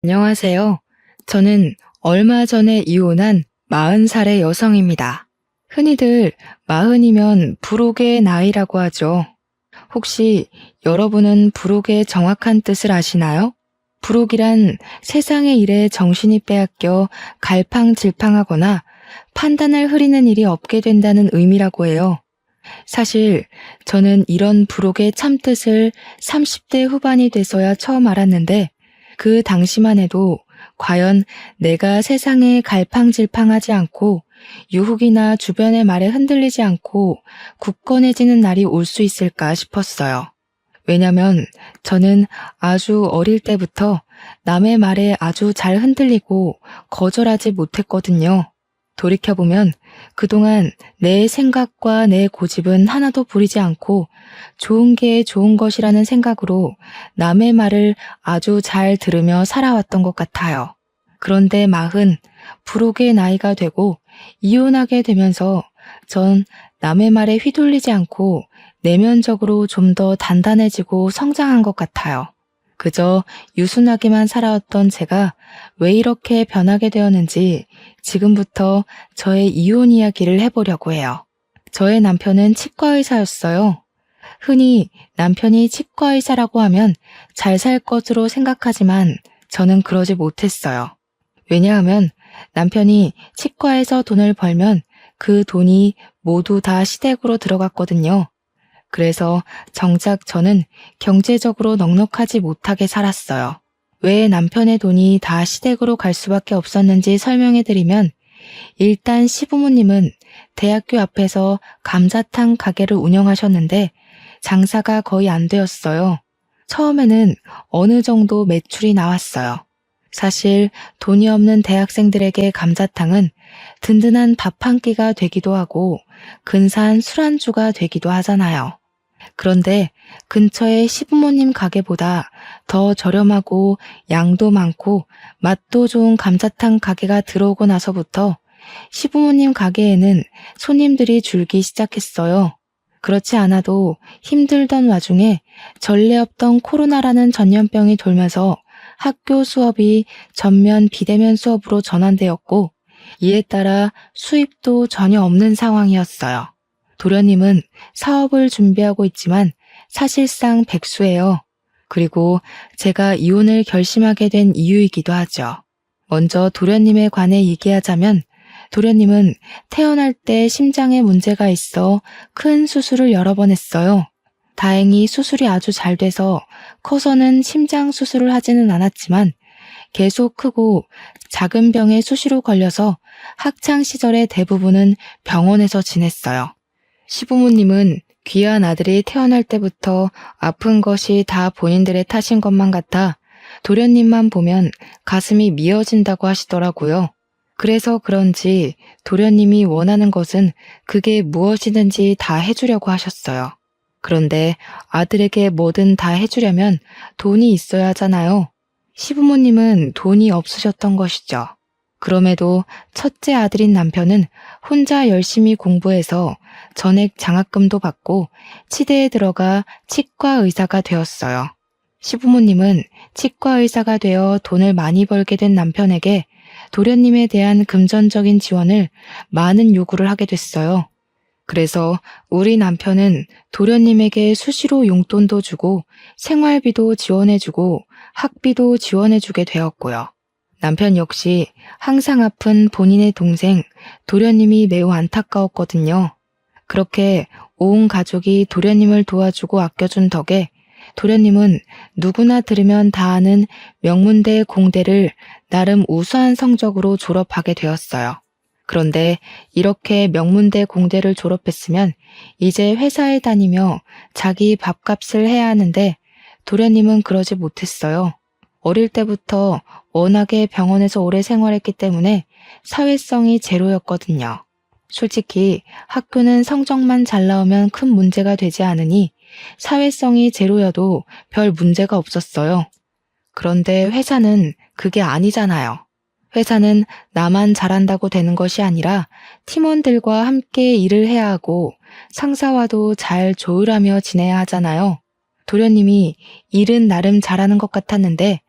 안녕하세요. 저는 얼마 전에 이혼한 40살의 여성입니다. 흔히들 마흔이면 불혹의 나이라고 하죠. 혹시 여러분은 불혹의 정확한 뜻을 아시나요? 불혹이란 세상의 일에 정신이 빼앗겨 갈팡질팡하거나 판단을 흐리는 일이 없게 된다는 의미라고 해요. 사실 저는 이런 불혹의 참뜻을 30대 후반이 돼서야 처음 알았는데 그 당시만 해도 과연 내가 세상에 갈팡질팡하지 않고 유혹이나 주변의 말에 흔들리지 않고 굳건해지는 날이 올 수 있을까 싶었어요. 왜냐면 저는 아주 어릴 때부터 남의 말에 아주 잘 흔들리고 거절하지 못했거든요. 돌이켜보면 그동안 내 생각과 내 고집은 하나도 부리지 않고 좋은 게 좋은 것이라는 생각으로 남의 말을 아주 잘 들으며 살아왔던 것 같아요. 그런데 불혹의 나이가 되고 이혼하게 되면서 전 남의 말에 휘둘리지 않고 내면적으로 좀 더 단단해지고 성장한 것 같아요. 그저 유순하게만 살아왔던 제가 왜 이렇게 변하게 되었는지 지금부터 저의 이혼 이야기를 해보려고 해요. 저의 남편은 치과의사였어요. 흔히 남편이 치과의사라고 하면 잘 살 것으로 생각하지만 저는 그러지 못했어요. 왜냐하면 남편이 치과에서 돈을 벌면 그 돈이 모두 다 시댁으로 들어갔거든요. 그래서 정작 저는 경제적으로 넉넉하지 못하게 살았어요. 왜 남편의 돈이 다 시댁으로 갈 수밖에 없었는지 설명해드리면 일단 시부모님은 대학교 앞에서 감자탕 가게를 운영하셨는데 장사가 거의 안 되었어요. 처음에는 어느 정도 매출이 나왔어요. 사실 돈이 없는 대학생들에게 감자탕은 든든한 밥 한 끼가 되기도 하고 근사한 술안주가 되기도 하잖아요. 그런데 근처의 시부모님 가게보다 더 저렴하고 양도 많고 맛도 좋은 감자탕 가게가 들어오고 나서부터 시부모님 가게에는 손님들이 줄기 시작했어요. 그렇지 않아도 힘들던 와중에 전례 없던 코로나라는 전염병이 돌면서 학교 수업이 전면 비대면 수업으로 전환되었고 이에 따라 수입도 전혀 없는 상황이었어요. 도련님은 사업을 준비하고 있지만 사실상 백수예요. 그리고 제가 이혼을 결심하게 된 이유이기도 하죠. 먼저 도련님에 관해 얘기하자면 도련님은 태어날 때 심장에 문제가 있어 큰 수술을 여러 번 했어요. 다행히 수술이 아주 잘 돼서 커서는 심장 수술을 하지는 않았지만 계속 크고 작은 병에 수시로 걸려서 학창 시절의 대부분은 병원에서 지냈어요. 시부모님은 귀한 아들이 태어날 때부터 아픈 것이 다 본인들의 탓인 것만 같아 도련님만 보면 가슴이 미어진다고 하시더라고요. 그래서 그런지 도련님이 원하는 것은 그게 무엇이든지 다 해주려고 하셨어요. 그런데 아들에게 뭐든 다 해주려면 돈이 있어야 하잖아요. 시부모님은 돈이 없으셨던 것이죠. 그럼에도 첫째 아들인 남편은 혼자 열심히 공부해서 전액 장학금도 받고 치대에 들어가 치과 의사가 되었어요. 시부모님은 치과 의사가 되어 돈을 많이 벌게 된 남편에게 도련님에 대한 금전적인 지원을 많은 요구를 하게 됐어요. 그래서 우리 남편은 도련님에게 수시로 용돈도 주고 생활비도 지원해주고 학비도 지원해주게 되었고요. 남편 역시 항상 아픈 본인의 동생 도련님이 매우 안타까웠거든요. 그렇게 온 가족이 도련님을 도와주고 아껴준 덕에 도련님은 누구나 들으면 다 아는 명문대 공대를 나름 우수한 성적으로 졸업하게 되었어요. 그런데 이렇게 명문대 공대를 졸업했으면 이제 회사에 다니며 자기 밥값을 해야 하는데 도련님은 그러지 못했어요. 어릴 때부터 워낙에 병원에서 오래 생활했기 때문에 사회성이 제로였거든요. 솔직히 학교는 성적만 잘 나오면 큰 문제가 되지 않으니 사회성이 제로여도 별 문제가 없었어요. 그런데 회사는 그게 아니잖아요. 회사는 나만 잘한다고 되는 것이 아니라 팀원들과 함께 일을 해야 하고 상사와도 잘 조율하며 지내야 하잖아요. 도련님이 일은 나름 잘하는 것 같았는데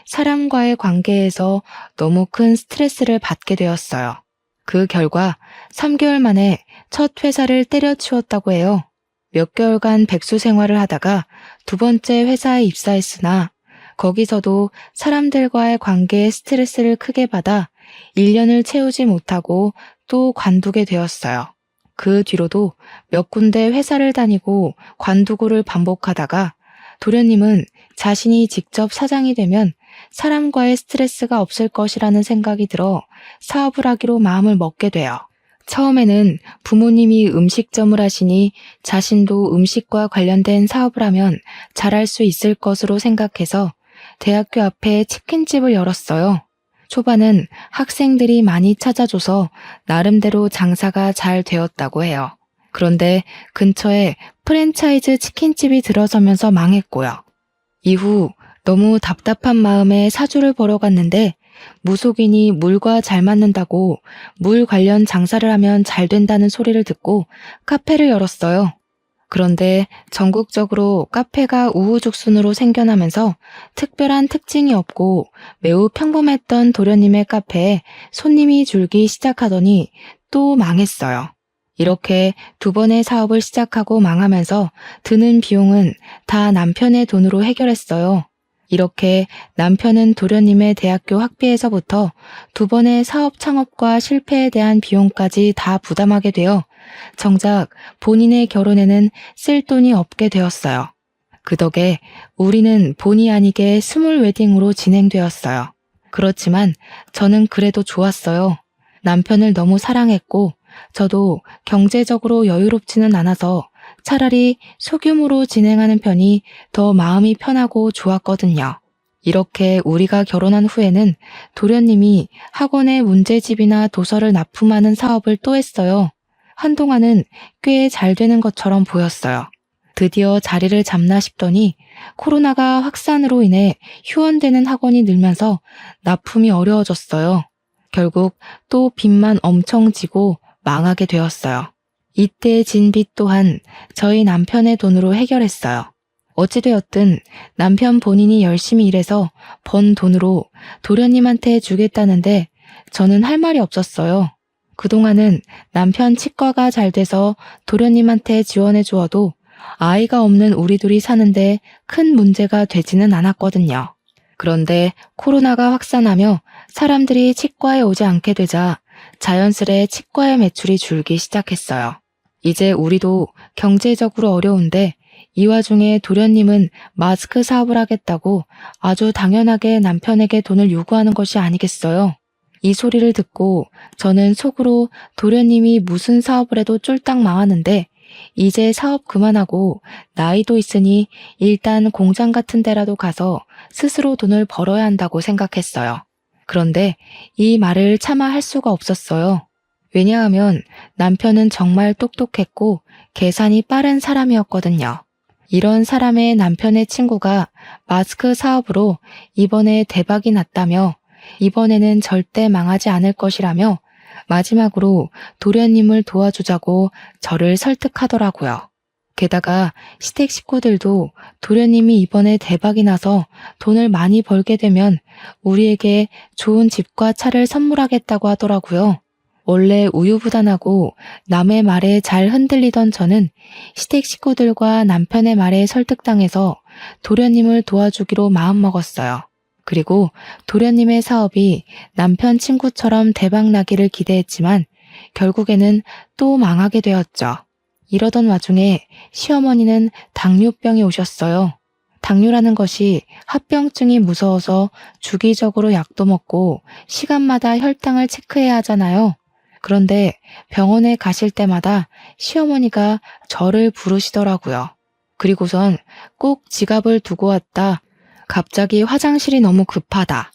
사람과의 관계에서 너무 큰 스트레스를 받게 되었어요. 그 결과 3개월 만에 첫 회사를 때려치웠다고 해요. 몇 개월간 백수 생활을 하다가 두 번째 회사에 입사했으나 거기서도 사람들과의 관계에 스트레스를 크게 받아 1년을 채우지 못하고 또 관두게 되었어요. 그 뒤로도 몇 군데 회사를 다니고 관두고를 반복하다가 도련님은 자신이 직접 사장이 되면 사람과의 스트레스가 없을 것이라는 생각이 들어 사업을 하기로 마음을 먹게 돼요. 처음에는 부모님이 음식점을 하시니 자신도 음식과 관련된 사업을 하면 잘할 수 있을 것으로 생각해서 대학교 앞에 치킨집을 열었어요. 초반은 학생들이 많이 찾아줘서 나름대로 장사가 잘 되었다고 해요. 그런데 근처에 프랜차이즈 치킨집이 들어서면서 망했고요. 이후 너무 답답한 마음에 사주를 보러 갔는데 무속인이 물과 잘 맞는다고 물 관련 장사를 하면 잘 된다는 소리를 듣고 카페를 열었어요. 그런데 전국적으로 카페가 우후죽순으로 생겨나면서 특별한 특징이 없고 매우 평범했던 도련님의 카페에 손님이 줄기 시작하더니 또 망했어요. 이렇게 두 번의 사업을 시작하고 망하면서 드는 비용은 다 남편의 돈으로 해결했어요. 이렇게 남편은 도련님의 대학교 학비에서부터 두 번의 사업 창업과 실패에 대한 비용까지 다 부담하게 되어 정작 본인의 결혼에는 쓸 돈이 없게 되었어요. 그 덕에 우리는 본의 아니게 스몰 웨딩으로 진행되었어요. 그렇지만 저는 그래도 좋았어요. 남편을 너무 사랑했고 저도 경제적으로 여유롭지는 않아서 차라리 소규모로 진행하는 편이 더 마음이 편하고 좋았거든요. 이렇게 우리가 결혼한 후에는 도련님이 학원에 문제집이나 도서를 납품하는 사업을 또 했어요. 한동안은 꽤 잘 되는 것처럼 보였어요. 드디어 자리를 잡나 싶더니 코로나가 확산으로 인해 휴원되는 학원이 늘면서 납품이 어려워졌어요. 결국 또 빚만 엄청 지고 망하게 되었어요. 이때 진 빚 또한 저희 남편의 돈으로 해결했어요. 어찌되었든 남편 본인이 열심히 일해서 번 돈으로 도련님한테 주겠다는데 저는 할 말이 없었어요. 그동안은 남편 치과가 잘 돼서 도련님한테 지원해 주어도 아이가 없는 우리 둘이 사는데 큰 문제가 되지는 않았거든요. 그런데 코로나가 확산하며 사람들이 치과에 오지 않게 되자 자연스레 치과의 매출이 줄기 시작했어요. 이제 우리도 경제적으로 어려운데 이 와중에 도련님은 마스크 사업을 하겠다고 아주 당연하게 남편에게 돈을 요구하는 것이 아니겠어요. 이 소리를 듣고 저는 속으로 도련님이 무슨 사업을 해도 쫄딱 망하는데 이제 사업 그만하고 나이도 있으니 일단 공장 같은 데라도 가서 스스로 돈을 벌어야 한다고 생각했어요. 그런데 이 말을 차마 할 수가 없었어요. 왜냐하면 남편은 정말 똑똑했고 계산이 빠른 사람이었거든요. 이런 사람의 남편의 친구가 마스크 사업으로 이번에 대박이 났다며 이번에는 절대 망하지 않을 것이라며 마지막으로 도련님을 도와주자고 저를 설득하더라고요. 게다가 시댁 식구들도 도련님이 이번에 대박이 나서 돈을 많이 벌게 되면 우리에게 좋은 집과 차를 선물하겠다고 하더라고요. 원래 우유부단하고 남의 말에 잘 흔들리던 저는 시댁 식구들과 남편의 말에 설득당해서 도련님을 도와주기로 마음먹었어요. 그리고 도련님의 사업이 남편 친구처럼 대박나기를 기대했지만 결국에는 또 망하게 되었죠. 이러던 와중에 시어머니는 당뇨병이 오셨어요. 당뇨라는 것이 합병증이 무서워서 주기적으로 약도 먹고 시간마다 혈당을 체크해야 하잖아요. 그런데 병원에 가실 때마다 시어머니가 저를 부르시더라고요. 그리고선 꼭 지갑을 두고 왔다. 갑자기 화장실이 너무 급하다.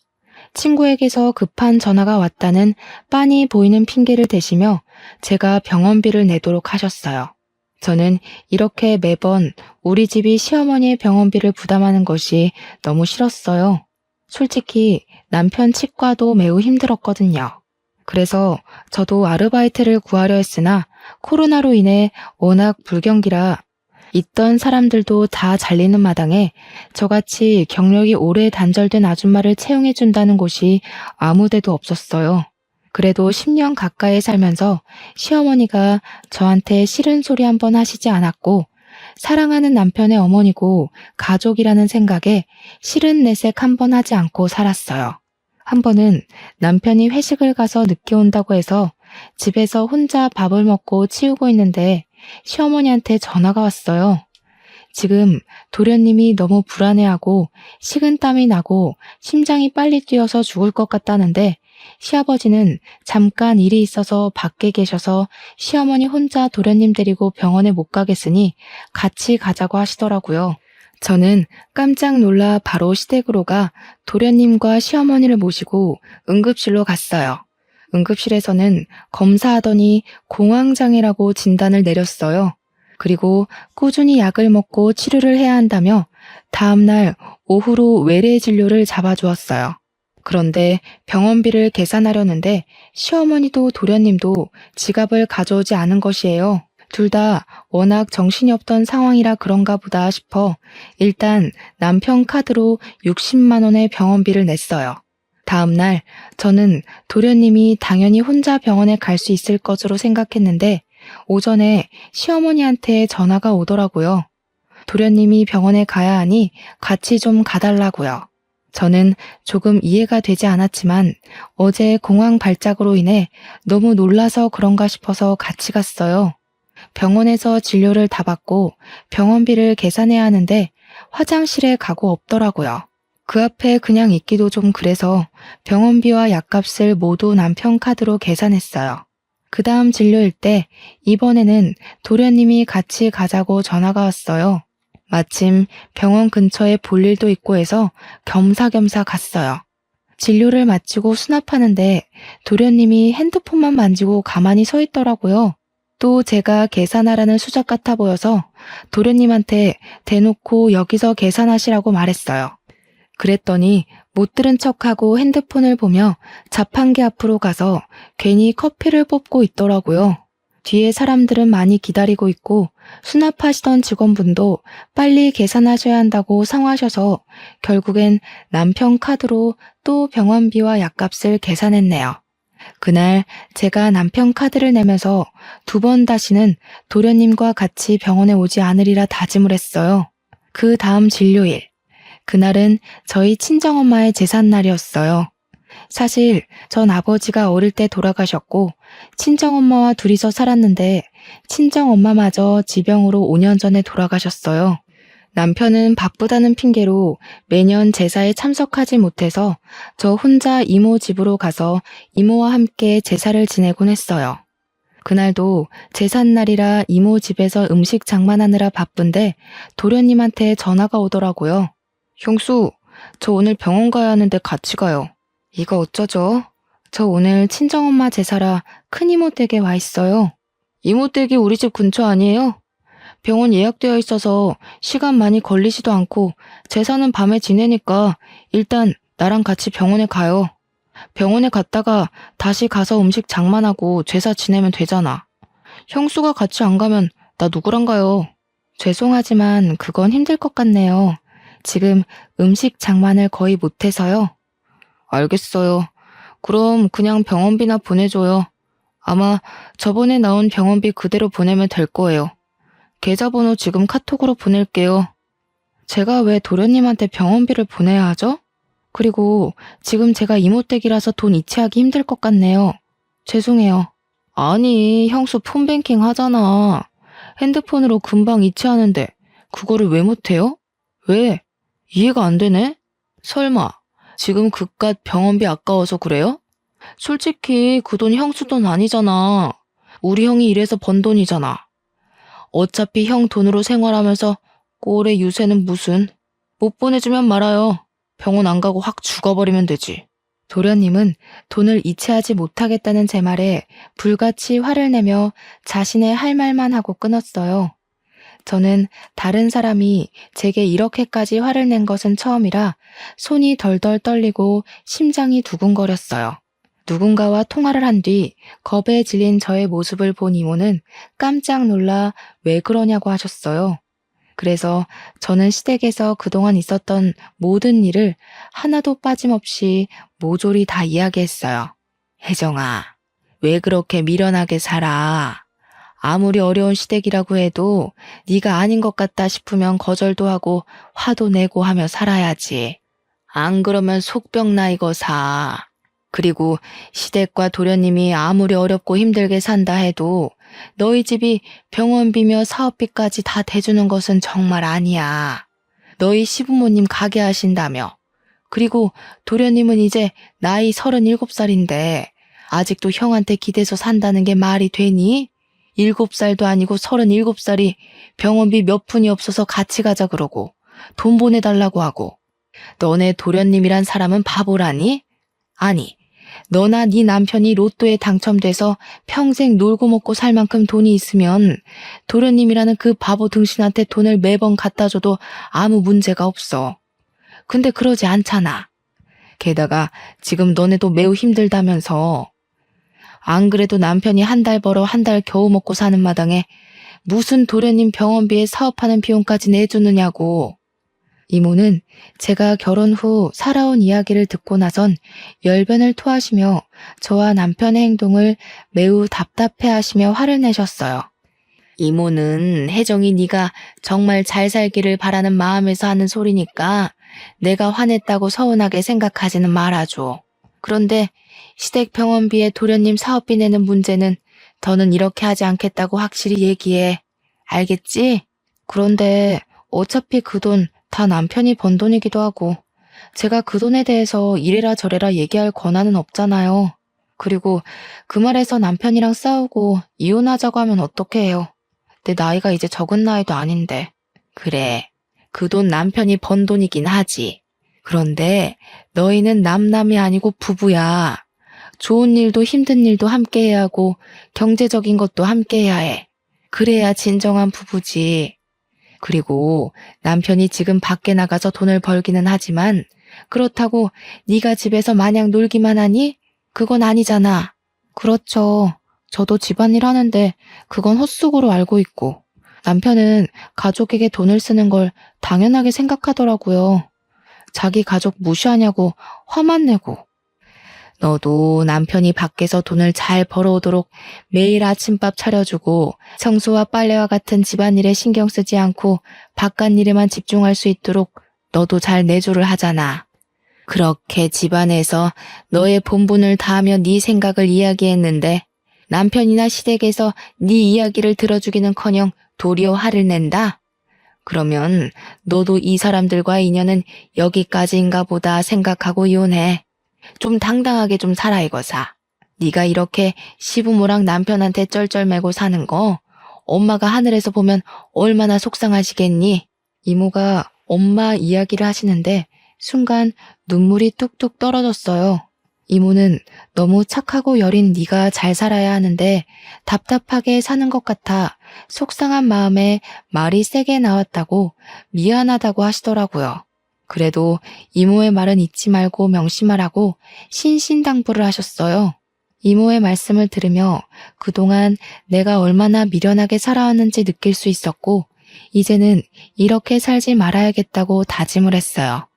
친구에게서 급한 전화가 왔다는 빤히 보이는 핑계를 대시며 제가 병원비를 내도록 하셨어요. 저는 이렇게 매번 우리 집이 시어머니의 병원비를 부담하는 것이 너무 싫었어요. 솔직히 남편 치과도 매우 힘들었거든요. 그래서 저도 아르바이트를 구하려 했으나 코로나로 인해 워낙 불경기라 있던 사람들도 다 잘리는 마당에 저같이 경력이 오래 단절된 아줌마를 채용해준다는 곳이 아무 데도 없었어요. 그래도 10년 가까이 살면서 시어머니가 저한테 싫은 소리 한 번 하시지 않았고, 사랑하는 남편의 어머니고 가족이라는 생각에 싫은 내색 한 번 하지 않고 살았어요. 한 번은 남편이 회식을 가서 늦게 온다고 해서 집에서 혼자 밥을 먹고 치우고 있는데 시어머니한테 전화가 왔어요. 지금 도련님이 너무 불안해하고 식은땀이 나고 심장이 빨리 뛰어서 죽을 것 같다는데, 시아버지는 잠깐 일이 있어서 밖에 계셔서 시어머니 혼자 도련님 데리고 병원에 못 가겠으니 같이 가자고 하시더라고요. 저는 깜짝 놀라 바로 시댁으로 가 도련님과 시어머니를 모시고 응급실로 갔어요. 응급실에서는 검사하더니 공황장애라고 진단을 내렸어요. 그리고 꾸준히 약을 먹고 치료를 해야 한다며 다음날 오후로 외래 진료를 잡아주었어요. 그런데 병원비를 계산하려는데 시어머니도 도련님도 지갑을 가져오지 않은 것이에요. 둘 다 워낙 정신이 없던 상황이라 그런가 보다 싶어 일단 남편 카드로 60만 원의 병원비를 냈어요. 다음날 저는 도련님이 당연히 혼자 병원에 갈 수 있을 것으로 생각했는데 오전에 시어머니한테 전화가 오더라고요. 도련님이 병원에 가야 하니 같이 좀 가달라고요. 저는 조금 이해가 되지 않았지만 어제 공황 발작으로 인해 너무 놀라서 그런가 싶어서 같이 갔어요. 병원에서 진료를 다 받고 병원비를 계산해야 하는데 화장실에 가고 없더라고요. 그 앞에 그냥 있기도 좀 그래서 병원비와 약값을 모두 남편 카드로 계산했어요. 그 다음 진료일 때 이번에는 도련님이 같이 가자고 전화가 왔어요. 마침 병원 근처에 볼 일도 있고 해서 겸사겸사 갔어요. 진료를 마치고 수납하는데 도련님이 핸드폰만 만지고 가만히 서 있더라고요. 또 제가 계산하라는 수작 같아 보여서 도련님한테 대놓고 여기서 계산하시라고 말했어요. 그랬더니 못 들은 척하고 핸드폰을 보며 자판기 앞으로 가서 괜히 커피를 뽑고 있더라고요. 뒤에 사람들은 많이 기다리고 있고 수납하시던 직원분도 빨리 계산하셔야 한다고 상하셔서 결국엔 남편 카드로 또 병원비와 약값을 계산했네요. 그날 제가 남편 카드를 내면서 2번 다시는 도련님과 같이 병원에 오지 않으리라 다짐을 했어요. 그 다음 진료일. 그날은 저희 친정엄마의 제삿날이었어요. 사실 전 아버지가 어릴 때 돌아가셨고 친정엄마와 둘이서 살았는데 친정엄마마저 지병으로 5년 전에 돌아가셨어요. 남편은 바쁘다는 핑계로 매년 제사에 참석하지 못해서 저 혼자 이모 집으로 가서 이모와 함께 제사를 지내곤 했어요. 그날도 제삿날이라 이모 집에서 음식 장만하느라 바쁜데 도련님한테 전화가 오더라고요. 형수, 저 오늘 병원 가야 하는데 같이 가요. 이거 어쩌죠? 저 오늘 친정엄마 제사라 큰이모 댁에 와 있어요. 이모 댁이 우리 집 근처 아니에요? 병원 예약되어 있어서 시간 많이 걸리지도 않고 제사는 밤에 지내니까 일단 나랑 같이 병원에 가요. 병원에 갔다가 다시 가서 음식 장만하고 제사 지내면 되잖아. 형수가 같이 안 가면 나 누구랑 가요? 죄송하지만 그건 힘들 것 같네요. 지금 음식 장만을 거의 못해서요. 알겠어요. 그럼 그냥 병원비나 보내줘요. 아마 저번에 나온 병원비 그대로 보내면 될 거예요. 계좌번호 지금 카톡으로 보낼게요. 제가 왜 도련님한테 병원비를 보내야 하죠? 그리고 지금 제가 이모댁이라서 돈 이체하기 힘들 것 같네요. 죄송해요. 아니, 형수 폰뱅킹 하잖아. 핸드폰으로 금방 이체하는데 그거를 왜 못해요? 왜? 이해가 안 되네? 설마 지금 그깟 병원비 아까워서 그래요? 솔직히 그 돈 형수 돈 아니잖아. 우리 형이 일해서 번 돈이잖아. 어차피 형 돈으로 생활하면서 꼴의 유세는 무슨. 못 보내주면 말아요. 병원 안 가고 확 죽어버리면 되지. 도련님은 돈을 이체하지 못하겠다는 제 말에 불같이 화를 내며 자신의 할 말만 하고 끊었어요. 저는 다른 사람이 제게 이렇게까지 화를 낸 것은 처음이라 손이 덜덜 떨리고 심장이 두근거렸어요. 누군가와 통화를 한 뒤 겁에 질린 저의 모습을 본 이모는 깜짝 놀라 왜 그러냐고 하셨어요. 그래서 저는 시댁에서 그동안 있었던 모든 일을 하나도 빠짐없이 모조리 다 이야기했어요. 혜정아, 왜 그렇게 미련하게 살아? 아무리 어려운 시댁이라고 해도 네가 아닌 것 같다 싶으면 거절도 하고 화도 내고 하며 살아야지. 안 그러면 속병 나 이거 사. 그리고 시댁과 도련님이 아무리 어렵고 힘들게 산다 해도 너희 집이 병원비며 사업비까지 다 대주는 것은 정말 아니야. 너희 시부모님 가게 하신다며. 그리고 도련님은 이제 나이 37살인데 아직도 형한테 기대서 산다는 게 말이 되니? 7살도 아니고 37살이 병원비 몇 푼이 없어서 같이 가자 그러고 돈 보내달라고 하고 너네 도련님이란 사람은 바보라니? 아니, 너나 네 남편이 로또에 당첨돼서 평생 놀고 먹고 살 만큼 돈이 있으면 도련님이라는 그 바보 등신한테 돈을 매번 갖다 줘도 아무 문제가 없어. 근데 그러지 않잖아. 게다가 지금 너네도 매우 힘들다면서. 안 그래도 남편이 한 달 벌어 한 달 겨우 먹고 사는 마당에 무슨 도련님 병원비에 사업하는 비용까지 내주느냐고. 이모는 제가 결혼 후 살아온 이야기를 듣고 나선 열변을 토하시며 저와 남편의 행동을 매우 답답해하시며 화를 내셨어요. 이모는 혜정이 네가 정말 잘 살기를 바라는 마음에서 하는 소리니까 내가 화냈다고 서운하게 생각하지는 말아줘. 그런데 시댁 병원비에 도련님 사업비 내는 문제는 더는 이렇게 하지 않겠다고 확실히 얘기해. 알겠지? 그런데 어차피 그 돈 다 남편이 번 돈이기도 하고 제가 그 돈에 대해서 이래라 저래라 얘기할 권한은 없잖아요. 그리고 그 말에서 남편이랑 싸우고 이혼하자고 하면 어떻게 해요? 내 나이가 이제 적은 나이도 아닌데. 그래, 그 돈 남편이 번 돈이긴 하지. 그런데 너희는 남남이 아니고 부부야. 좋은 일도 힘든 일도 함께 해야 하고 경제적인 것도 함께 해야 해. 그래야 진정한 부부지. 그리고 남편이 지금 밖에 나가서 돈을 벌기는 하지만 그렇다고 네가 집에서 마냥 놀기만 하니? 그건 아니잖아. 그렇죠. 저도 집안일 하는데 그건 헛수고로 알고 있고 남편은 가족에게 돈을 쓰는 걸 당연하게 생각하더라고요. 자기 가족 무시하냐고 화만 내고. 너도 남편이 밖에서 돈을 잘 벌어오도록 매일 아침밥 차려주고 청소와 빨래와 같은 집안일에 신경 쓰지 않고 바깥일에만 집중할 수 있도록 너도 잘 내조를 하잖아. 그렇게 집안에서 너의 본분을 다하며 네 생각을 이야기했는데 남편이나 시댁에서 네 이야기를 들어주기는커녕 도리어 화를 낸다? 그러면 너도 이 사람들과 인연은 여기까지인가 보다 생각하고 이혼해. 좀 당당하게 좀 살아 이거사. 네가 이렇게 시부모랑 남편한테 쩔쩔매고 사는 거 엄마가 하늘에서 보면 얼마나 속상하시겠니? 이모가 엄마 이야기를 하시는데 순간 눈물이 뚝뚝 떨어졌어요. 이모는 너무 착하고 여린 네가 잘 살아야 하는데 답답하게 사는 것 같아 속상한 마음에 말이 세게 나왔다고 미안하다고 하시더라고요. 그래도 이모의 말은 잊지 말고 명심하라고 신신당부를 하셨어요. 이모의 말씀을 들으며 그동안 내가 얼마나 미련하게 살아왔는지 느낄 수 있었고 이제는 이렇게 살지 말아야겠다고 다짐을 했어요.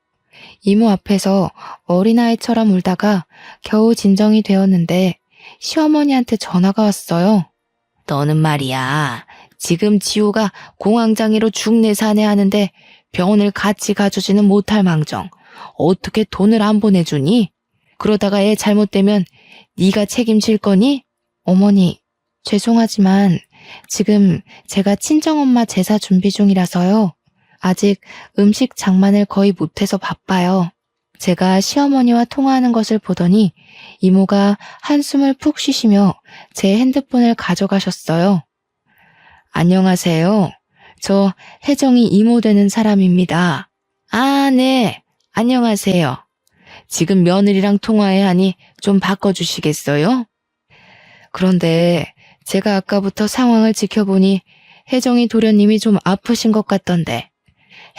이모 앞에서 어린아이처럼 울다가 겨우 진정이 되었는데 시어머니한테 전화가 왔어요. 너는 말이야. 지금 지호가 공황장애로 죽내사내 하는데 병원을 같이 가주지는 못할 망정. 어떻게 돈을 안 보내주니? 그러다가 애 잘못되면 네가 책임질 거니? 어머니, 죄송하지만 지금 제가 친정엄마 제사 준비 중이라서요. 아직 음식 장만을 거의 못해서 바빠요. 제가 시어머니와 통화하는 것을 보더니 이모가 한숨을 푹 쉬시며 제 핸드폰을 가져가셨어요. 안녕하세요. 저 혜정이 이모 되는 사람입니다. 아, 네. 안녕하세요. 지금 며느리랑 통화해야 하니 좀 바꿔주시겠어요? 그런데 제가 아까부터 상황을 지켜보니 혜정이 도련님이 좀 아프신 것 같던데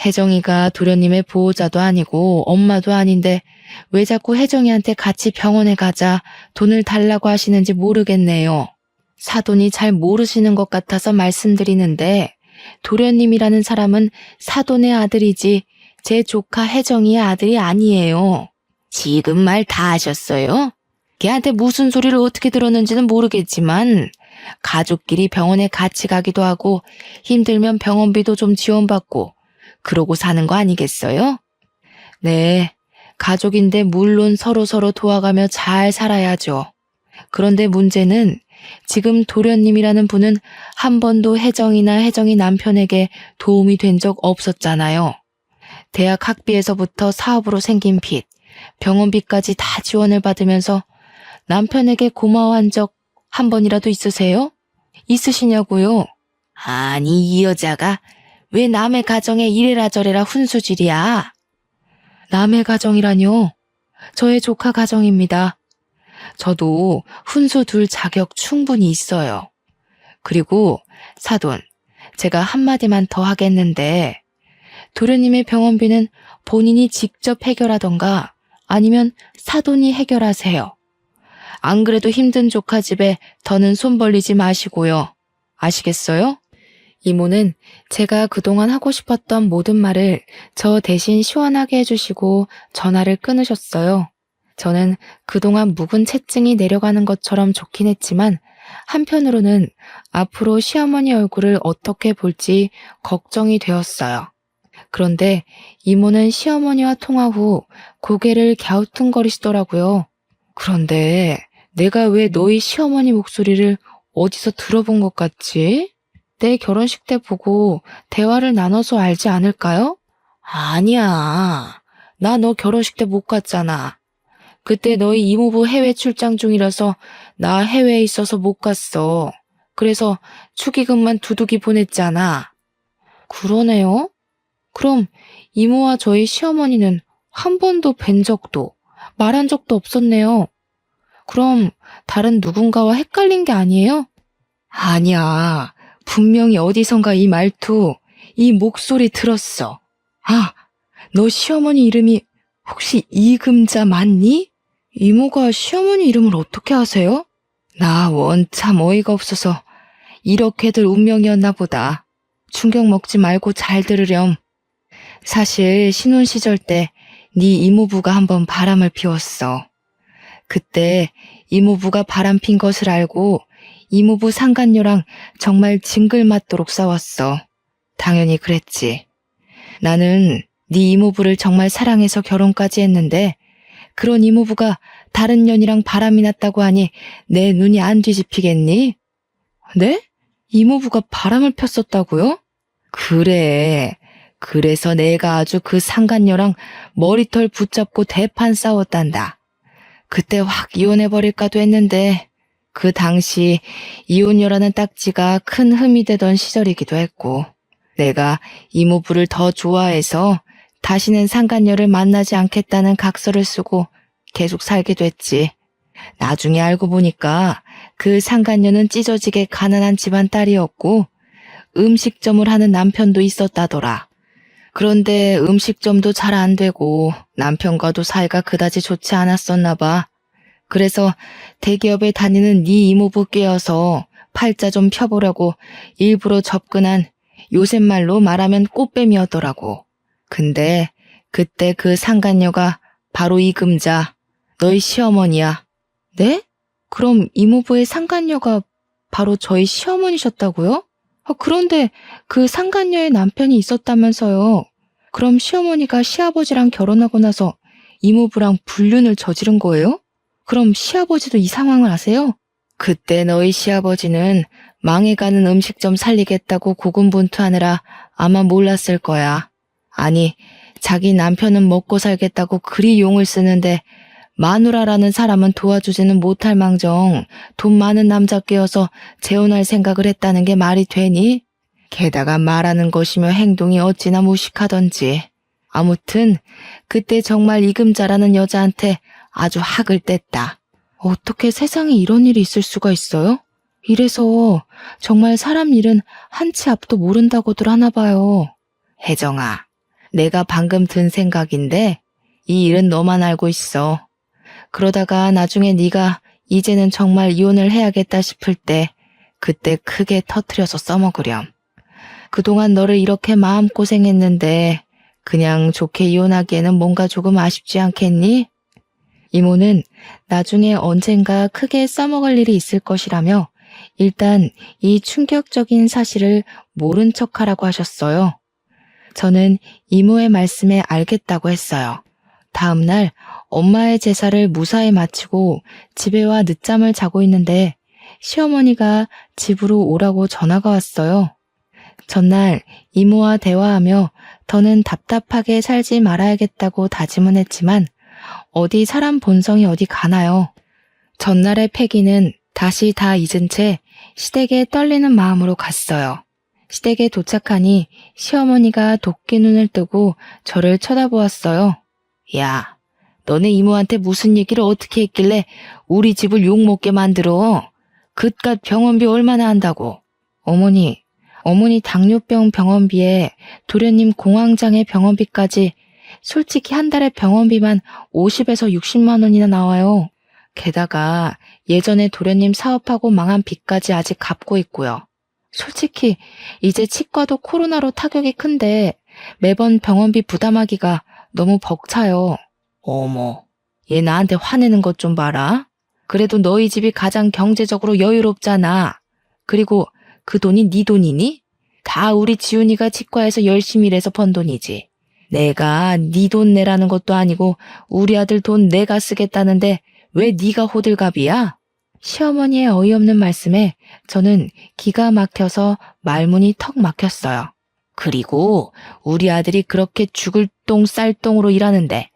혜정이가 도련님의 보호자도 아니고 엄마도 아닌데 왜 자꾸 혜정이한테 같이 병원에 가자 돈을 달라고 하시는지 모르겠네요. 사돈이 잘 모르시는 것 같아서 말씀드리는데 도련님이라는 사람은 사돈의 아들이지 제 조카 혜정이의 아들이 아니에요. 지금 말 다 하셨어요? 걔한테 무슨 소리를 어떻게 들었는지는 모르겠지만 가족끼리 병원에 같이 가기도 하고 힘들면 병원비도 좀 지원받고 그러고 사는 거 아니겠어요? 네, 가족인데 물론 서로서로 도와가며 잘 살아야죠. 그런데 문제는 지금 도련님이라는 분은 한 번도 혜정이 남편에게 도움이 된 적 없었잖아요. 대학 학비에서부터 사업으로 생긴 빚, 병원비까지 다 지원을 받으면서 남편에게 고마워한 적 한 번이라도 있으세요? 있으시냐고요? 아니, 이 여자가 왜 남의 가정에 이래라 저래라 훈수질이야? 남의 가정이라뇨? 저의 조카 가정입니다. 저도 훈수 둘 자격 충분히 있어요. 그리고 사돈, 제가 한마디만 더 하겠는데 도련님의 병원비는 본인이 직접 해결하던가 아니면 사돈이 해결하세요. 안 그래도 힘든 조카 집에 더는 손 벌리지 마시고요. 아시겠어요? 이모는 제가 그동안 하고 싶었던 모든 말을 저 대신 시원하게 해주시고 전화를 끊으셨어요. 저는 그동안 묵은 채증이 내려가는 것처럼 좋긴 했지만 한편으로는 앞으로 시어머니 얼굴을 어떻게 볼지 걱정이 되었어요. 그런데 이모는 시어머니와 통화 후 고개를 갸우뚱거리시더라고요. 그런데 내가 왜 너희 시어머니 목소리를 어디서 들어본 것 같지? 내 결혼식 때 보고 대화를 나눠서 알지 않을까요? 아니야. 나 너 결혼식 때 못 갔잖아. 그때 너희 이모부 해외 출장 중이라서 나 해외에 있어서 못 갔어. 그래서 축의금만 두둑이 보냈잖아. 그러네요. 그럼 이모와 저희 시어머니는 한 번도 뵌 적도 말한 적도 없었네요. 그럼 다른 누군가와 헷갈린 게 아니에요? 아니야. 분명히 어디선가 이 말투, 이 목소리 들었어. 아, 너 시어머니 이름이 혹시 이금자 맞니? 이모가 시어머니 이름을 어떻게 아세요? 나 원참 어이가 없어서 이렇게들 운명이었나 보다. 충격 먹지 말고 잘 들으렴. 사실 신혼 시절 때 네 이모부가 한번 바람을 피웠어. 그때 이모부가 바람 핀 것을 알고 이모부 상간녀랑 정말 징글맞도록 싸웠어. 당연히 그랬지. 나는 네 이모부를 정말 사랑해서 결혼까지 했는데 그런 이모부가 다른 년이랑 바람이 났다고 하니 내 눈이 안 뒤집히겠니? 네? 이모부가 바람을 폈었다고요? 그래. 그래서 내가 아주 그 상간녀랑 머리털 붙잡고 대판 싸웠단다. 그때 확 이혼해버릴까도 했는데 그 당시 이혼녀라는 딱지가 큰 흠이 되던 시절이기도 했고 내가 이모부를 더 좋아해서 다시는 상간녀를 만나지 않겠다는 각서를 쓰고 계속 살게 됐지. 나중에 알고 보니까 그 상간녀는 찢어지게 가난한 집안 딸이었고 음식점을 하는 남편도 있었다더라. 그런데 음식점도 잘 안 되고 남편과도 사이가 그다지 좋지 않았었나 봐. 그래서 대기업에 다니는 네 이모부 꿰어서 팔자 좀 펴보려고 일부러 접근한 요새 말로 말하면 꽃뱀이었더라고. 근데 그때 그 상간녀가 바로 이금자, 너희 시어머니야. 네? 그럼 이모부의 상간녀가 바로 저희 시어머니셨다고요? 그런데 그 상간녀의 남편이 있었다면서요. 그럼 시어머니가 시아버지랑 결혼하고 나서 이모부랑 불륜을 저지른 거예요? 그럼 시아버지도 이 상황을 아세요? 그때 너희 시아버지는 망해가는 음식점 살리겠다고 고군분투하느라 아마 몰랐을 거야. 아니, 자기 남편은 먹고 살겠다고 그리 용을 쓰는데 마누라라는 사람은 도와주지는 못할 망정 돈 많은 남자 꿰어서 재혼할 생각을 했다는 게 말이 되니? 게다가 말하는 것이며 행동이 어찌나 무식하던지. 아무튼 그때 정말 이금자라는 여자한테 아주 학을 뗐다. 어떻게 세상에 이런 일이 있을 수가 있어요? 이래서 정말 사람 일은 한 치 앞도 모른다고들 하나 봐요. 혜정아, 내가 방금 든 생각인데 이 일은 너만 알고 있어. 그러다가 나중에 네가 이제는 정말 이혼을 해야겠다 싶을 때 그때 크게 터트려서 써먹으렴. 그동안 너를 이렇게 마음고생했는데 그냥 좋게 이혼하기에는 뭔가 조금 아쉽지 않겠니? 이모는 나중에 언젠가 크게 써먹을 일이 있을 것이라며 일단 이 충격적인 사실을 모른 척하라고 하셨어요. 저는 이모의 말씀에 알겠다고 했어요. 다음 날 엄마의 제사를 무사히 마치고 집에 와 늦잠을 자고 있는데 시어머니가 집으로 오라고 전화가 왔어요. 전날 이모와 대화하며 더는 답답하게 살지 말아야겠다고 다짐은 했지만 어디 사람 본성이 어디 가나요. 전날의 패기는 다시 다 잊은 채 시댁에 떨리는 마음으로 갔어요. 시댁에 도착하니 시어머니가 도끼 눈을 뜨고 저를 쳐다보았어요. 야, 너네 이모한테 무슨 얘기를 어떻게 했길래 우리 집을 욕먹게 만들어? 그깟 병원비 얼마나 한다고? 어머니 당뇨병 병원비에 도련님 공황장애 병원비까지 솔직히 한 달에 병원비만 50에서 60만 원이나 나와요. 게다가 예전에 도련님 사업하고 망한 빚까지 아직 갚고 있고요. 솔직히 이제 치과도 코로나로 타격이 큰데 매번 병원비 부담하기가 너무 벅차요. 어머, 얘 나한테 화내는 것 좀 봐라. 그래도 너희 집이 가장 경제적으로 여유롭잖아. 그리고 그 돈이 네 돈이니? 다 우리 지훈이가 치과에서 열심히 일해서 번 돈이지. 내가 네 돈 내라는 것도 아니고 우리 아들 돈 내가 쓰겠다는데 왜 네가 호들갑이야? 시어머니의 어이없는 말씀에 저는 기가 막혀서 말문이 턱 막혔어요. 그리고 우리 아들이 그렇게 죽을 똥 쌀 똥으로 일하는데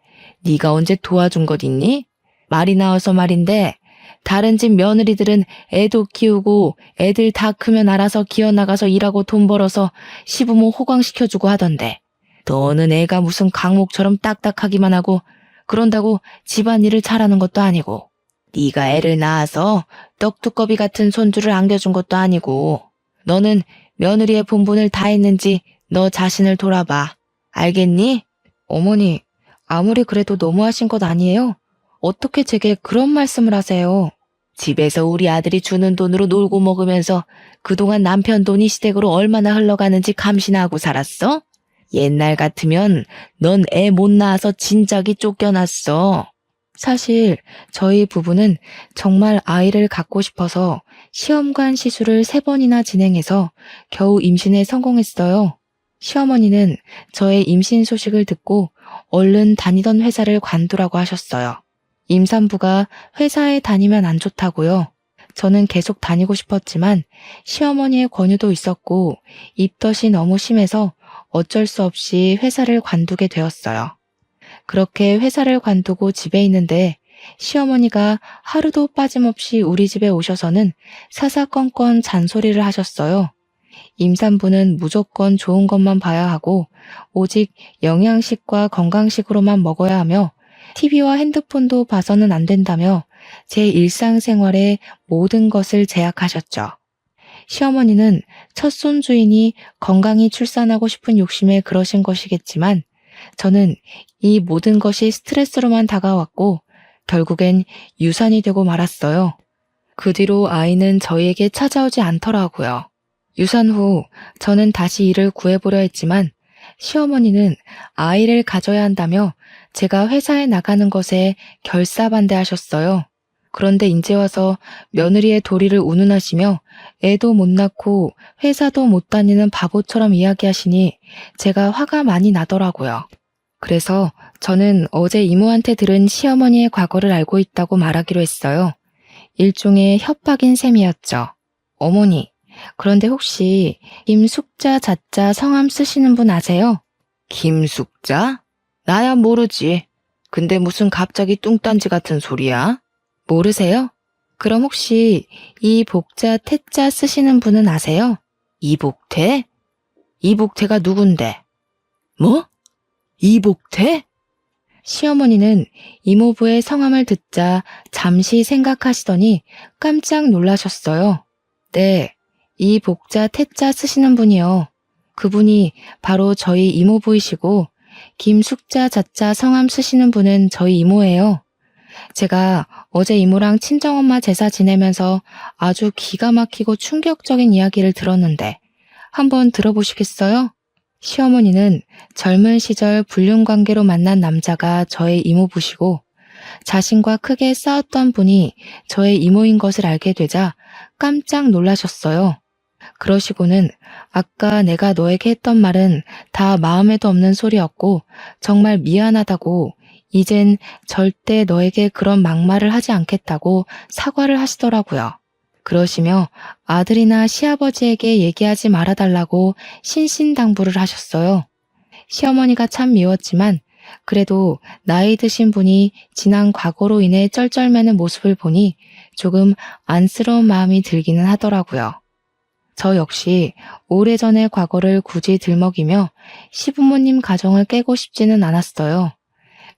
네가 언제 도와준 것 있니? 말이 나와서 말인데 다른 집 며느리들은 애도 키우고 애들 다 크면 알아서 기어나가서 일하고 돈 벌어서 시부모 호강시켜주고 하던데 너는 애가 무슨 강목처럼 딱딱하기만 하고 그런다고 집안일을 잘하는 것도 아니고 네가 애를 낳아서 떡두꺼비 같은 손주를 안겨준 것도 아니고 너는 며느리의 본분을 다 했는지 너 자신을 돌아봐. 알겠니? 어머니, 아무리 그래도 너무하신 것 아니에요? 어떻게 제게 그런 말씀을 하세요? 집에서 우리 아들이 주는 돈으로 놀고 먹으면서 그동안 남편 돈이 시댁으로 얼마나 흘러가는지 감시나 하고 살았어? 옛날 같으면 넌 애 못 낳아서 진작이 쫓겨났어. 사실 저희 부부는 정말 아이를 갖고 싶어서 시험관 시술을 3번이나 진행해서 겨우 임신에 성공했어요. 시어머니는 저의 임신 소식을 듣고 얼른 다니던 회사를 관두라고 하셨어요. 임산부가 회사에 다니면 안 좋다고요. 저는 계속 다니고 싶었지만 시어머니의 권유도 있었고 입덧이 너무 심해서 어쩔 수 없이 회사를 관두게 되었어요. 그렇게 회사를 관두고 집에 있는데 시어머니가 하루도 빠짐없이 우리 집에 오셔서는 사사건건 잔소리를 하셨어요. 임산부는 무조건 좋은 것만 봐야 하고 오직 영양식과 건강식으로만 먹어야 하며 TV와 핸드폰도 봐서는 안 된다며 제 일상생활의 모든 것을 제약하셨죠. 시어머니는 첫 손주이니 건강히 출산하고 싶은 욕심에 그러신 것이겠지만 저는 이 모든 것이 스트레스로만 다가왔고 결국엔 유산이 되고 말았어요. 그 뒤로 아이는 저희에게 찾아오지 않더라고요. 유산 후 저는 다시 일을 구해보려 했지만 시어머니는 아이를 가져야 한다며 제가 회사에 나가는 것에 결사반대하셨어요. 그런데 이제 와서 며느리의 도리를 운운하시며 애도 못 낳고 회사도 못 다니는 바보처럼 이야기하시니 제가 화가 많이 나더라고요. 그래서 저는 어제 이모한테 들은 시어머니의 과거를 알고 있다고 말하기로 했어요. 일종의 협박인 셈이었죠. 어머니, 그런데 혹시 김숙자 자자 성함 쓰시는 분 아세요? 김숙자? 나야 모르지. 근데 무슨 갑자기 뚱딴지 같은 소리야? 모르세요? 그럼 혹시 이 복자 태자 쓰시는 분은 아세요? 이복태? 이복태가 누군데? 뭐? 이복태? 시어머니는 이모부의 성함을 듣자 잠시 생각하시더니 깜짝 놀라셨어요. 네, 이 복자 태자 쓰시는 분이요. 그분이 바로 저희 이모부이시고 김숙자 자자 성함 쓰시는 분은 저희 이모예요. 제가 어제 이모랑 친정엄마 제사 지내면서 아주 기가 막히고 충격적인 이야기를 들었는데 한번 들어보시겠어요? 시어머니는 젊은 시절 불륜관계로 만난 남자가 저의 이모부시고 자신과 크게 싸웠던 분이 저의 이모인 것을 알게 되자 깜짝 놀라셨어요. 그러시고는 아까 내가 너에게 했던 말은 다 마음에도 없는 소리였고 정말 미안하다고 이젠 절대 너에게 그런 막말을 하지 않겠다고 사과를 하시더라고요. 그러시며 아들이나 시아버지에게 얘기하지 말아달라고 신신당부를 하셨어요. 시어머니가 참 미웠지만 그래도 나이 드신 분이 지난 과거로 인해 쩔쩔매는 모습을 보니 조금 안쓰러운 마음이 들기는 하더라고요. 저 역시 오래전의 과거를 굳이 들먹이며 시부모님 가정을 깨고 싶지는 않았어요.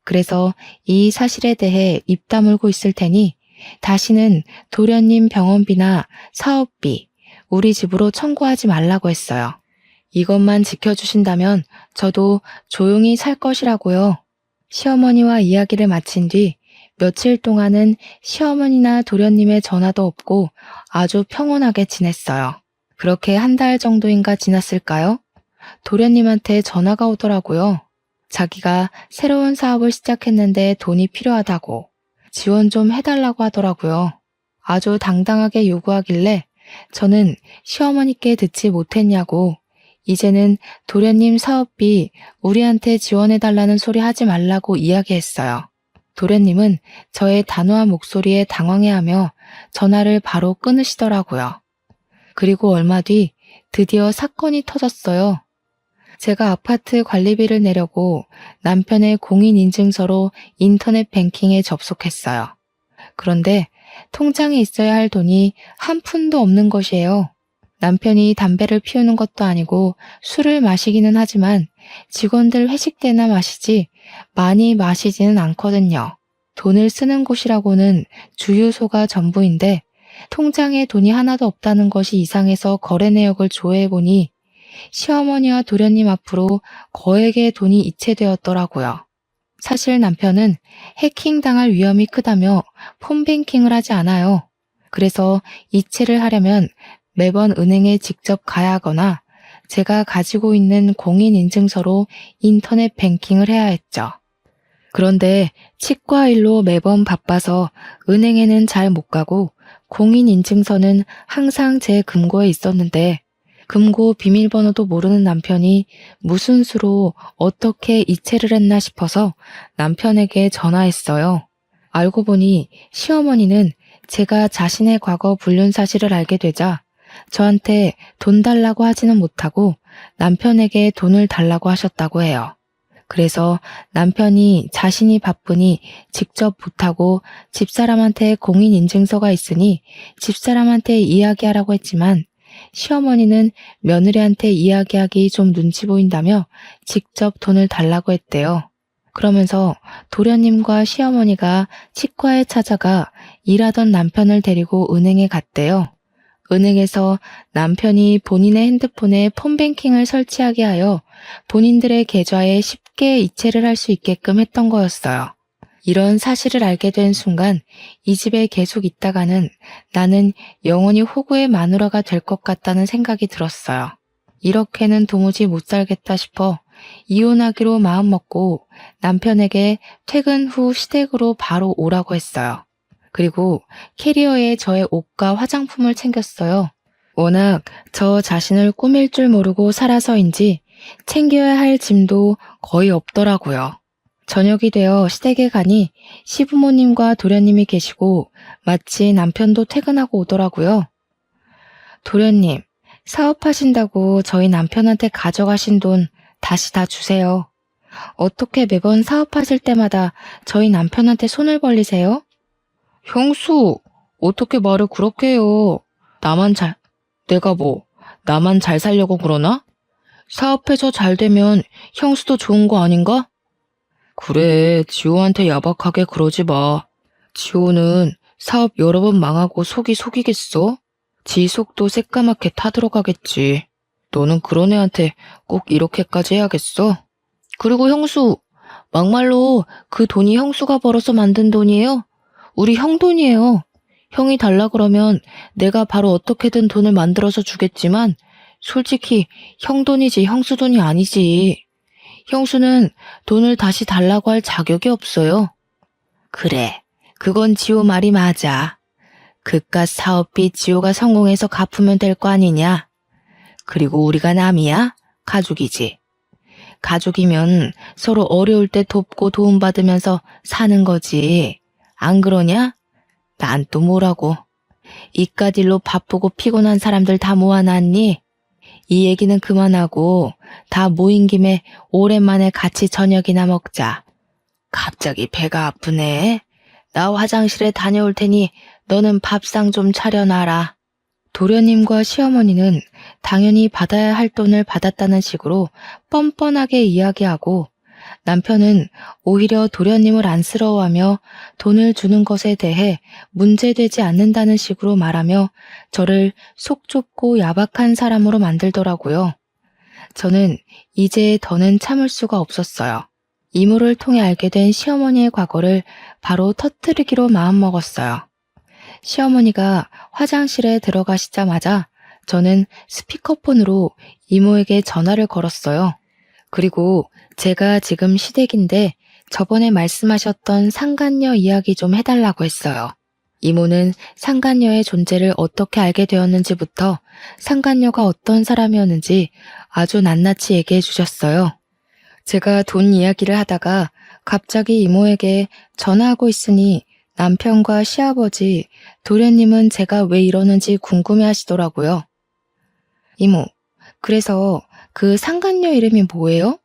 그래서 이 사실에 대해 입 다물고 있을 테니 다시는 도련님 병원비나 사업비 우리 집으로 청구하지 말라고 했어요. 이것만 지켜주신다면 저도 조용히 살 것이라고요. 시어머니와 이야기를 마친 뒤 며칠 동안은 시어머니나 도련님의 전화도 없고 아주 평온하게 지냈어요. 그렇게 한 달 정도인가 지났을까요? 도련님한테 전화가 오더라고요. 자기가 새로운 사업을 시작했는데 돈이 필요하다고 지원 좀 해달라고 하더라고요. 아주 당당하게 요구하길래 저는 시어머니께 듣지 못했냐고 이제는 도련님 사업비 우리한테 지원해달라는 소리 하지 말라고 이야기했어요. 도련님은 저의 단호한 목소리에 당황해하며 전화를 바로 끊으시더라고요. 그리고 얼마 뒤 드디어 사건이 터졌어요. 제가 아파트 관리비를 내려고 남편의 공인인증서로 인터넷 뱅킹에 접속했어요. 그런데 통장에 있어야 할 돈이 한 푼도 없는 것이에요. 남편이 담배를 피우는 것도 아니고 술을 마시기는 하지만 직원들 회식 때나 마시지 많이 마시지는 않거든요. 돈을 쓰는 곳이라고는 주유소가 전부인데 통장에 돈이 하나도 없다는 것이 이상해서 거래 내역을 조회해보니 시어머니와 도련님 앞으로 거액의 돈이 이체되었더라고요. 사실 남편은 해킹당할 위험이 크다며 폰뱅킹을 하지 않아요. 그래서 이체를 하려면 매번 은행에 직접 가야 하거나 제가 가지고 있는 공인인증서로 인터넷 뱅킹을 해야 했죠. 그런데 치과 일로 매번 바빠서 은행에는 잘 못 가고 공인인증서는 항상 제 금고에 있었는데 금고 비밀번호도 모르는 남편이 무슨 수로 어떻게 이체를 했나 싶어서 남편에게 전화했어요. 알고 보니 시어머니는 제가 자신의 과거 불륜 사실을 알게 되자 저한테 돈 달라고 하지는 못하고 남편에게 돈을 달라고 하셨다고 해요. 그래서 남편이 자신이 바쁘니 직접 못하고 집사람한테 공인인증서가 있으니 집사람한테 이야기하라고 했지만 시어머니는 며느리한테 이야기하기 좀 눈치 보인다며 직접 돈을 달라고 했대요. 그러면서 도련님과 시어머니가 치과에 찾아가 일하던 남편을 데리고 은행에 갔대요. 은행에서 남편이 본인의 핸드폰에 폰뱅킹을 설치하게 하여 본인들의 계좌에 쉽게 이체를 할 수 있게끔 했던 거였어요. 이런 사실을 알게 된 순간 이 집에 계속 있다가는 나는 영원히 호구의 마누라가 될 것 같다는 생각이 들었어요. 이렇게는 도무지 못 살겠다 싶어 이혼하기로 마음먹고 남편에게 퇴근 후 시댁으로 바로 오라고 했어요. 그리고 캐리어에 저의 옷과 화장품을 챙겼어요. 워낙 저 자신을 꾸밀 줄 모르고 살아서인지 챙겨야 할 짐도 거의 없더라고요. 저녁이 되어 시댁에 가니 시부모님과 도련님이 계시고 마치 남편도 퇴근하고 오더라고요. 도련님, 사업하신다고 저희 남편한테 가져가신 돈 다시 다 주세요. 어떻게 매번 사업하실 때마다 저희 남편한테 손을 벌리세요? 형수, 어떻게 말을 그렇게 해요? 나만 잘 살려고 그러나? 사업해서 잘 되면 형수도 좋은 거 아닌가? 그래, 지호한테 야박하게 그러지 마. 지호는 사업 여러 번 망하고 속이 속이겠어? 지 속도 새까맣게 타들어가겠지. 너는 그런 애한테 꼭 이렇게까지 해야겠어? 그리고 형수, 막말로 그 돈이 형수가 벌어서 만든 돈이에요? 우리 형 돈이에요. 형이 달라 그러면 내가 바로 어떻게든 돈을 만들어서 주겠지만 솔직히 형 돈이지 형수 돈이 아니지. 형수는 돈을 다시 달라고 할 자격이 없어요. 그래, 그건 지호 말이 맞아. 그깟 사업비 지호가 성공해서 갚으면 될 거 아니냐? 그리고 우리가 남이야? 가족이지. 가족이면 서로 어려울 때 돕고 도움받으면서 사는 거지. 안 그러냐? 난 또 뭐라고. 이깟 일로 바쁘고 피곤한 사람들 다 모아놨니? 이 얘기는 그만하고 다 모인 김에 오랜만에 같이 저녁이나 먹자. 갑자기 배가 아프네. 나 화장실에 다녀올 테니 너는 밥상 좀 차려놔라. 도련님과 시어머니는 당연히 받아야 할 돈을 받았다는 식으로 뻔뻔하게 이야기하고 남편은 오히려 도련님을 안쓰러워하며 돈을 주는 것에 대해 문제되지 않는다는 식으로 말하며 저를 속 좁고 야박한 사람으로 만들더라고요. 저는 이제 더는 참을 수가 없었어요. 이모를 통해 알게 된 시어머니의 과거를 바로 터뜨리기로 마음먹었어요. 시어머니가 화장실에 들어가시자마자 저는 스피커폰으로 이모에게 전화를 걸었어요. 그리고 제가 지금 시댁인데 저번에 말씀하셨던 상간녀 이야기 좀 해달라고 했어요. 이모는 상간녀의 존재를 어떻게 알게 되었는지부터 상간녀가 어떤 사람이었는지 아주 낱낱이 얘기해 주셨어요. 제가 돈 이야기를 하다가 갑자기 이모에게 전화하고 있으니 남편과 시아버지, 도련님은 제가 왜 이러는지 궁금해 하시더라고요. 이모, 그래서 그 상간녀 이름이 뭐예요?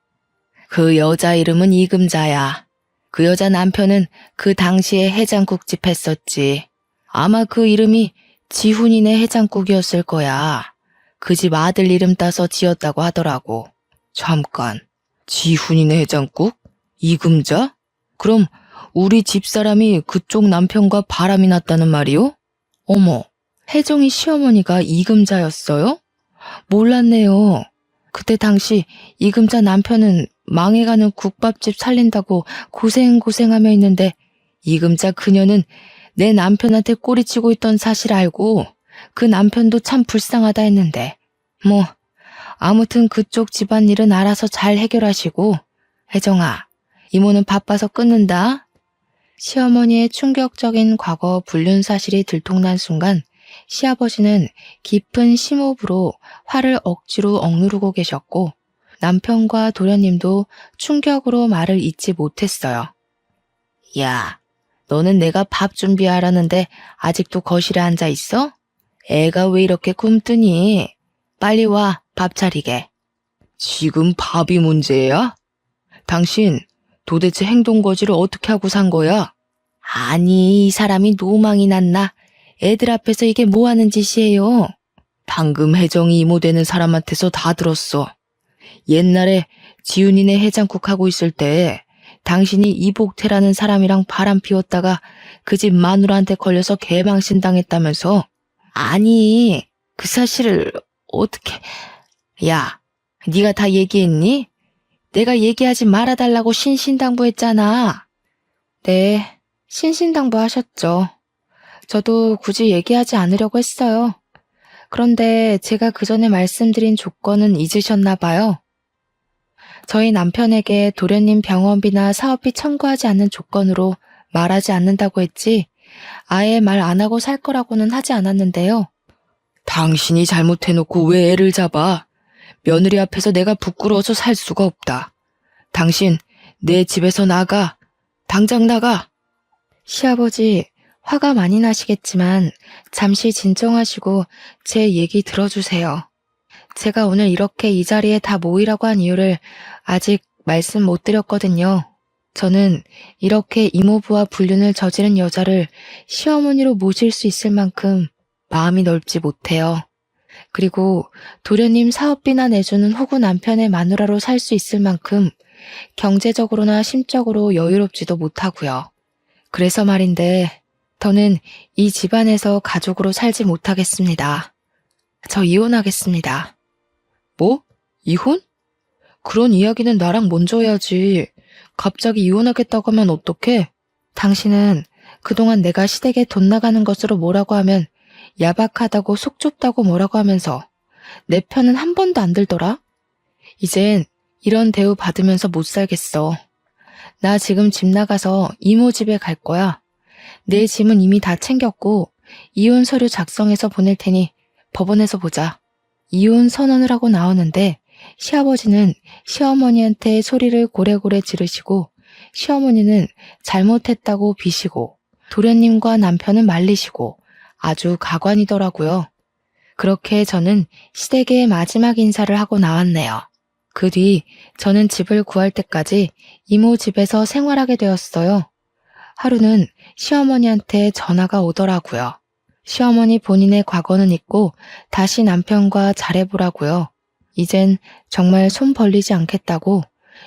그 여자 이름은 이금자야. 그 여자 남편은 그 당시에 해장국집 했었지. 아마 그 이름이 지훈이네 해장국이었을 거야. 그 집 아들 이름 따서 지었다고 하더라고. 잠깐, 지훈이네 해장국? 이금자? 그럼 우리 집사람이 그쪽 남편과 바람이 났다는 말이요? 어머, 혜정이 시어머니가 이금자였어요? 몰랐네요. 그때 당시 이금자 남편은 망해가는 국밥집 살린다고 고생하며 있는데 이금자 그녀는 내 남편한테 꼬리치고 있던 사실 알고 그 남편도 참 불쌍하다 했는데 뭐 아무튼 그쪽 집안일은 알아서 잘 해결하시고 혜정아, 이모는 바빠서 끊는다. 시어머니의 충격적인 과거 불륜 사실이 들통난 순간 시아버지는 깊은 심호흡으로 화를 억지로 억누르고 계셨고 남편과 도련님도 충격으로 말을 잇지 못했어요. 야, 너는 내가 밥 준비하라는데 아직도 거실에 앉아 있어? 애가 왜 이렇게 굶뜨니? 빨리 와, 밥 차리게. 지금 밥이 문제야? 당신 도대체 행동거지를 어떻게 하고 산 거야? 아니, 이 사람이 노망이 났나? 애들 앞에서 이게 뭐 하는 짓이에요? 방금 혜정이 이모 되는 사람한테서 다 들었어. 옛날에 지훈이네 해장국 하고 있을 때 당신이 이복태라는 사람이랑 바람 피웠다가 그 집 마누라한테 걸려서 개망신 당했다면서. 아니, 그 사실을 어떻게... 야, 네가 다 얘기했니? 내가 얘기하지 말아달라고 신신당부했잖아. 네, 신신당부하셨죠. 저도 굳이 얘기하지 않으려고 했어요. 그런데 제가 그 전에 말씀드린 조건은 잊으셨나 봐요. 저희 남편에게 도련님 병원비나 사업비 청구하지 않는 조건으로 말하지 않는다고 했지 아예 말 안 하고 살 거라고는 하지 않았는데요. 당신이 잘못해놓고 왜 애를 잡아? 며느리 앞에서 내가 부끄러워서 살 수가 없다. 당신 내 집에서 나가. 당장 나가. 시아버지, 화가 많이 나시겠지만 잠시 진정하시고 제 얘기 들어주세요. 제가 오늘 이렇게 이 자리에 다 모이라고 한 이유를 아직 말씀 못 드렸거든요. 저는 이렇게 이모부와 불륜을 저지른 여자를 시어머니로 모실 수 있을 만큼 마음이 넓지 못해요. 그리고 도련님 사업비나 내주는 호구 남편의 마누라로 살 수 있을 만큼 경제적으로나 심적으로 여유롭지도 못하고요. 그래서 말인데 저는 이 집안에서 가족으로 살지 못하겠습니다. 저 이혼하겠습니다. 뭐? 이혼? 그런 이야기는 나랑 먼저 해야지. 갑자기 이혼하겠다고 하면 어떡해? 당신은 그동안 내가 시댁에 돈 나가는 것으로 뭐라고 하면 야박하다고 속 좁다고 뭐라고 하면서 내 편은 한 번도 안 들더라. 이젠 이런 대우 받으면서 못 살겠어. 나 지금 집 나가서 이모 집에 갈 거야. 내 짐은 이미 다 챙겼고 이혼 서류 작성해서 보낼 테니 법원에서 보자. 이혼 선언을 하고 나오는데 시아버지는 시어머니한테 소리를 고래고래 지르시고 시어머니는 잘못했다고 비시고 도련님과 남편은 말리시고 아주 가관이더라고요. 그렇게 저는 시댁의 마지막 인사를 하고 나왔네요. 그 뒤 저는 집을 구할 때까지 이모 집에서 생활하게 되었어요. 하루는 시어머니한테 전화가 오더라고요. 시어머니 본인의 과거는 잊고 다시 남편과 잘해보라고요. 이젠 정말 손 벌리지 않겠다고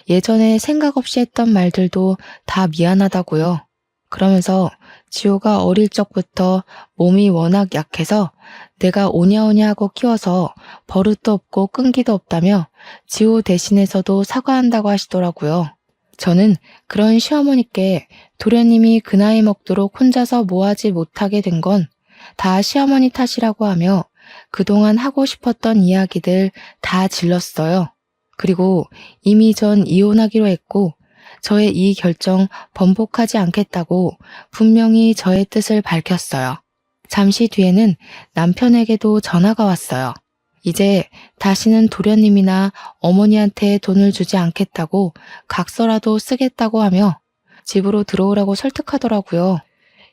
예전에 생각 없이 했던 말들도 다 미안하다고요. 그러면서 지호가 어릴 적부터 몸이 워낙 약해서 내가 오냐오냐 하고 키워서 버릇도 없고 끈기도 없다며 지호 대신해서도 사과한다고 하시더라고요. 저는 그런 시어머니께 도련님이 그 나이 먹도록 혼자서 뭐하지 못하게 된 건 다 시어머니 탓이라고 하며 그동안 하고 싶었던 이야기들 다 질렀어요. 그리고 이미 전 이혼하기로 했고 저의 이 결정 번복하지 않겠다고 분명히 저의 뜻을 밝혔어요. 잠시 뒤에는 남편에게도 전화가 왔어요. 이제 다시는 도련님이나 어머니한테 돈을 주지 않겠다고 각서라도 쓰겠다고 하며 집으로 들어오라고 설득하더라고요.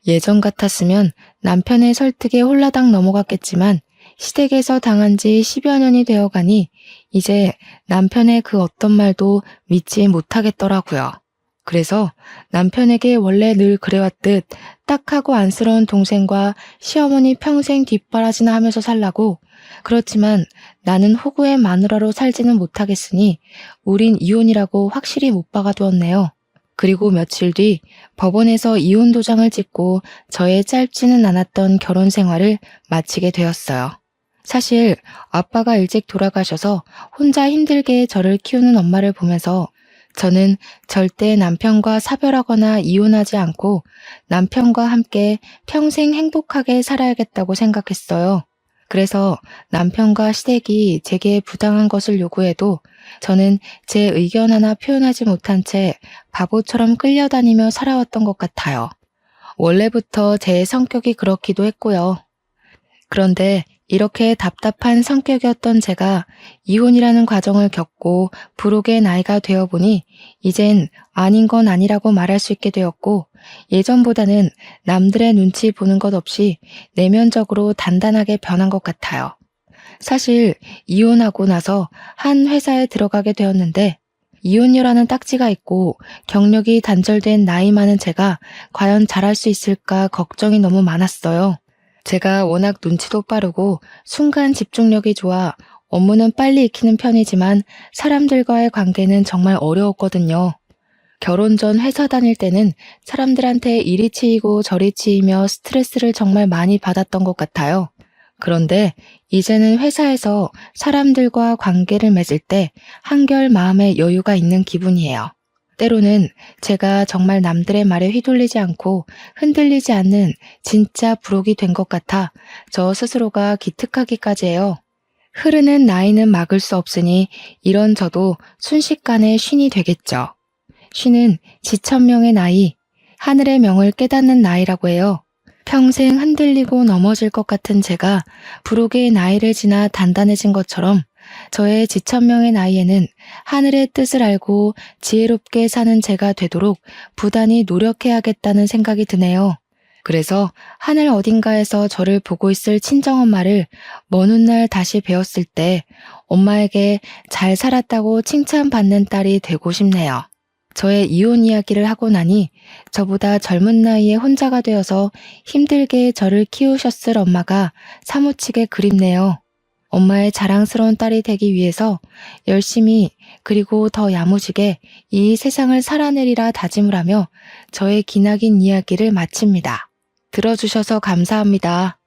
예전 같았으면 남편의 설득에 홀라당 넘어갔겠지만 시댁에서 당한 지 10여 년이 되어가니 이제 남편의 그 어떤 말도 믿지 못하겠더라고요. 그래서 남편에게 원래 늘 그래왔듯 딱하고 안쓰러운 동생과 시어머니 평생 뒷바라지나 하면서 살라고, 그렇지만 나는 호구의 마누라로 살지는 못하겠으니 우린 이혼이라고 확실히 못 박아두었네요. 그리고 며칠 뒤 법원에서 이혼 도장을 찍고 저의 짧지는 않았던 결혼 생활을 마치게 되었어요. 사실 아빠가 일찍 돌아가셔서 혼자 힘들게 저를 키우는 엄마를 보면서 저는 절대 남편과 사별하거나 이혼하지 않고 남편과 함께 평생 행복하게 살아야겠다고 생각했어요. 그래서 남편과 시댁이 제게 부당한 것을 요구해도 저는 제 의견 하나 표현하지 못한 채 바보처럼 끌려다니며 살아왔던 것 같아요. 원래부터 제 성격이 그렇기도 했고요. 그런데 이렇게 답답한 성격이었던 제가 이혼이라는 과정을 겪고 부록의 나이가 되어보니 이젠 아닌 건 아니라고 말할 수 있게 되었고 예전보다는 남들의 눈치 보는 것 없이 내면적으로 단단하게 변한 것 같아요. 사실 이혼하고 나서 한 회사에 들어가게 되었는데 이혼녀라는 딱지가 있고 경력이 단절된 나이 많은 제가 과연 잘할 수 있을까 걱정이 너무 많았어요. 제가 워낙 눈치도 빠르고 순간 집중력이 좋아 업무는 빨리 익히는 편이지만 사람들과의 관계는 정말 어려웠거든요. 결혼 전 회사 다닐 때는 사람들한테 이리 치이고 저리 치이며 스트레스를 정말 많이 받았던 것 같아요. 그런데 이제는 회사에서 사람들과 관계를 맺을 때 한결 마음에 여유가 있는 기분이에요. 때로는 제가 정말 남들의 말에 휘둘리지 않고 흔들리지 않는 진짜 부록이 된 것 같아 저 스스로가 기특하기까지 해요. 흐르는 나이는 막을 수 없으니 이런 저도 순식간에 쉰이 되겠죠. 쉰은 지천명의 나이, 하늘의 명을 깨닫는 나이라고 해요. 평생 흔들리고 넘어질 것 같은 제가 부록의 나이를 지나 단단해진 것처럼 저의 지천명의 나이에는 하늘의 뜻을 알고 지혜롭게 사는 제가 되도록 부단히 노력해야겠다는 생각이 드네요. 그래서 하늘 어딘가에서 저를 보고 있을 친정엄마를 먼 훗날 다시 뵈었을 때 엄마에게 잘 살았다고 칭찬받는 딸이 되고 싶네요. 저의 이혼 이야기를 하고 나니 저보다 젊은 나이에 혼자가 되어서 힘들게 저를 키우셨을 엄마가 사무치게 그립네요. 엄마의 자랑스러운 딸이 되기 위해서 열심히 그리고 더 야무지게 이 세상을 살아내리라 다짐을 하며 저의 기나긴 이야기를 마칩니다. 들어주셔서 감사합니다.